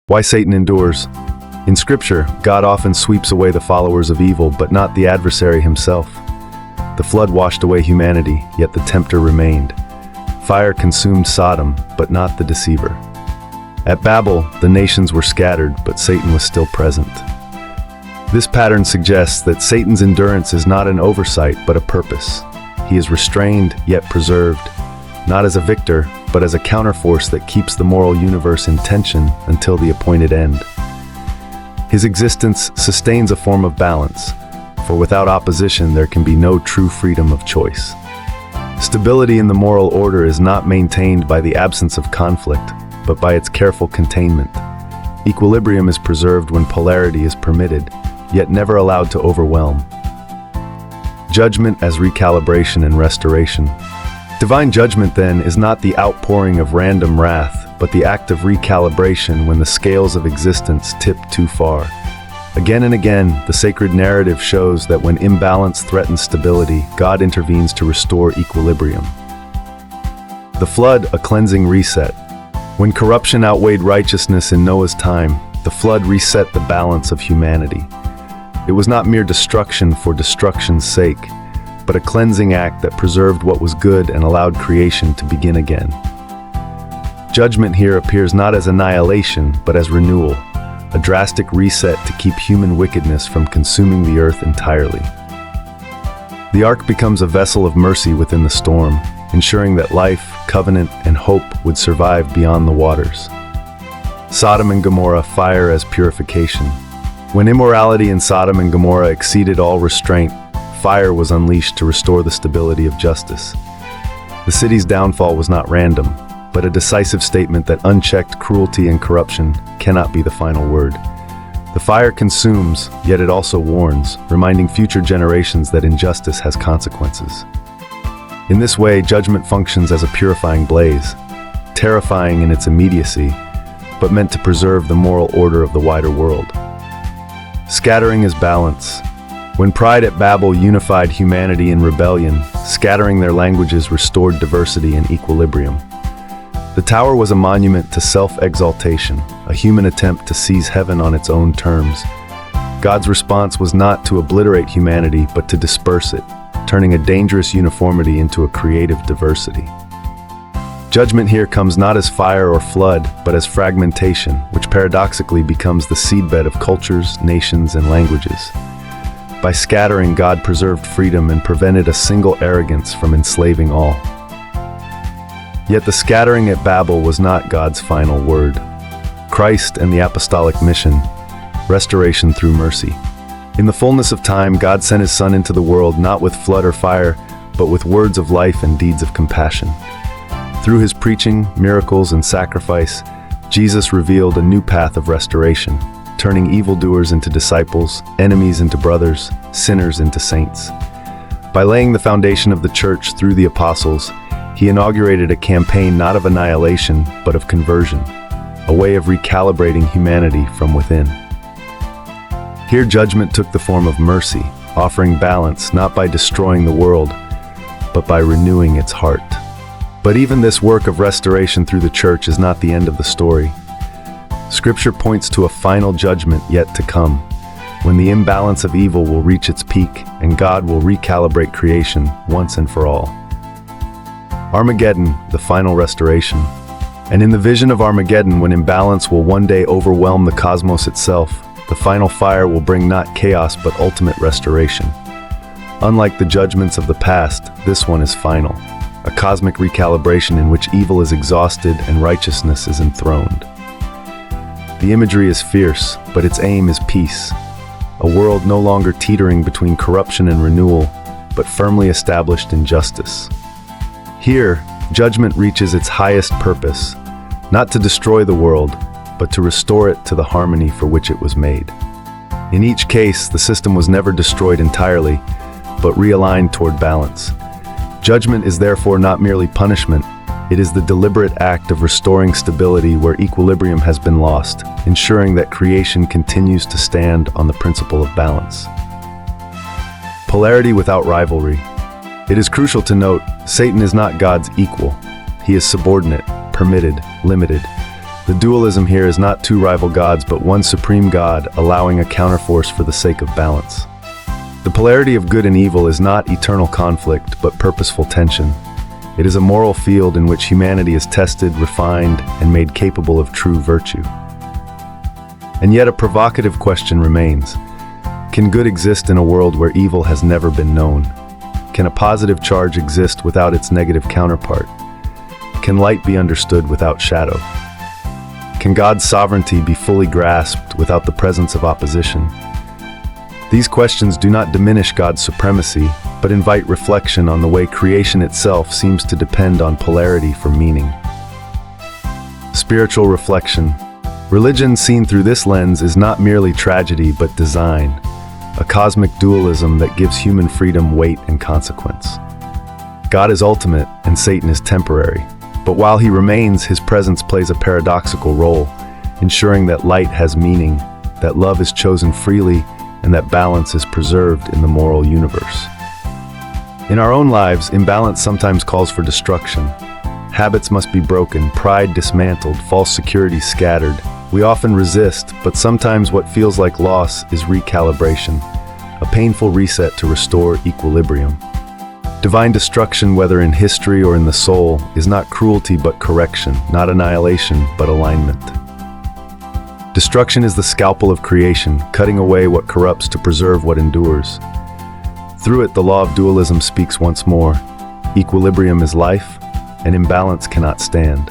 Why Satan endures. In Scripture, God often sweeps away the followers of evil, but not the adversary himself. The flood washed away humanity, yet the tempter remained. Fire consumed Sodom, but not the deceiver. At Babel, the nations were scattered, but Satan was still present. This pattern suggests that Satan's endurance is not an oversight, but a purpose. He is restrained, yet preserved, not as a victor, but as a counterforce that keeps the moral universe in tension until the appointed end. His existence sustains a form of balance, for without opposition there can be no true freedom of choice. Stability in the moral order is not maintained by the absence of conflict, but by its careful containment. Equilibrium is preserved when polarity is permitted, yet never allowed to overwhelm. Judgment as recalibration and restoration. Divine judgment, then, is not the outpouring of random wrath, but the act of recalibration when the scales of existence tip too far. Again and again, the sacred narrative shows that when imbalance threatens stability, God intervenes to restore equilibrium. The flood, a cleansing reset. When corruption outweighed righteousness in Noah's time, the flood reset the balance of humanity. It was not mere destruction for destruction's sake, but a cleansing act that preserved what was good and allowed creation to begin again. Judgment here appears not as annihilation, but as renewal, a drastic reset to keep human wickedness from consuming the earth entirely. The ark becomes a vessel of mercy within the storm, ensuring that life, covenant, and hope would survive beyond the waters. Sodom and Gomorrah, fire as purification. When immorality in Sodom and Gomorrah exceeded all restraint, fire was unleashed to restore the stability of justice. The city's downfall was not random, but a decisive statement that unchecked cruelty and corruption cannot be the final word. The fire consumes, yet it also warns, reminding future generations that injustice has consequences. In this way, judgment functions as a purifying blaze, terrifying in its immediacy, but meant to preserve the moral order of the wider world. Scattering is balance. When pride at Babel unified humanity in rebellion, scattering their languages restored diversity and equilibrium. The tower was a monument to self-exaltation, a human attempt to seize heaven on its own terms. God's response was not to obliterate humanity, but to disperse it, turning a dangerous uniformity into a creative diversity. Judgment here comes not as fire or flood, but as fragmentation, which paradoxically becomes the seedbed of cultures, nations, and languages. By scattering, God preserved freedom and prevented a single arrogance from enslaving all. Yet the scattering at Babel was not God's final word. Christ and the apostolic mission, restoration through mercy. In the fullness of time, God sent His Son into the world not with flood or fire, but with words of life and deeds of compassion. Through His preaching, miracles, and sacrifice, Jesus revealed a new path of restoration, turning evildoers into disciples, enemies into brothers, sinners into saints. By laying the foundation of the church through the apostles, He inaugurated a campaign not of annihilation, but of conversion, a way of recalibrating humanity from within. Here judgment took the form of mercy, offering balance not by destroying the world, but by renewing its heart. But even this work of restoration through the church is not the end of the story. Scripture points to a final judgment yet to come, when the imbalance of evil will reach its peak and God will recalibrate creation once and for all. Armageddon, the final restoration. And in the vision of Armageddon, when imbalance will one day overwhelm the cosmos itself, the final fire will bring not chaos but ultimate restoration. Unlike the judgments of the past, this one is final, a cosmic recalibration in which evil is exhausted and righteousness is enthroned. The imagery is fierce, but its aim is peace, a world no longer teetering between corruption and renewal, but firmly established in justice. Here, judgment reaches its highest purpose, not to destroy the world, but to restore it to the harmony for which it was made. In each case, the system was never destroyed entirely, but realigned toward balance. Judgment is therefore not merely punishment, it is the deliberate act of restoring stability where equilibrium has been lost, ensuring that creation continues to stand on the principle of balance. Polarity without rivalry. It is crucial to note, Satan is not God's equal. He is subordinate, permitted, limited. The dualism here is not two rival gods, but one supreme God, allowing a counterforce for the sake of balance. The polarity of good and evil is not eternal conflict, but purposeful tension. It is a moral field in which humanity is tested, refined, and made capable of true virtue. And yet a provocative question remains. Can good exist in a world where evil has never been known? Can a positive charge exist without its negative counterpart? Can light be understood without shadow? Can God's sovereignty be fully grasped without the presence of opposition? These questions do not diminish God's supremacy, but invite reflection on the way creation itself seems to depend on polarity for meaning. Spiritual reflection. Religion seen through this lens is not merely tragedy but design, a cosmic dualism that gives human freedom weight and consequence. God is ultimate and Satan is temporary, but while he remains, his presence plays a paradoxical role, ensuring that light has meaning, that love is chosen freely, and that balance is preserved in the moral universe. In our own lives, imbalance sometimes calls for destruction. Habits must be broken, pride dismantled, false security scattered. We often resist, but sometimes what feels like loss is recalibration, a painful reset to restore equilibrium. Divine destruction, whether in history or in the soul, is not cruelty but correction, not annihilation but alignment. Destruction is the scalpel of creation, cutting away what corrupts to preserve what endures. Through it, the law of dualism speaks once more. Equilibrium is life, and imbalance cannot stand.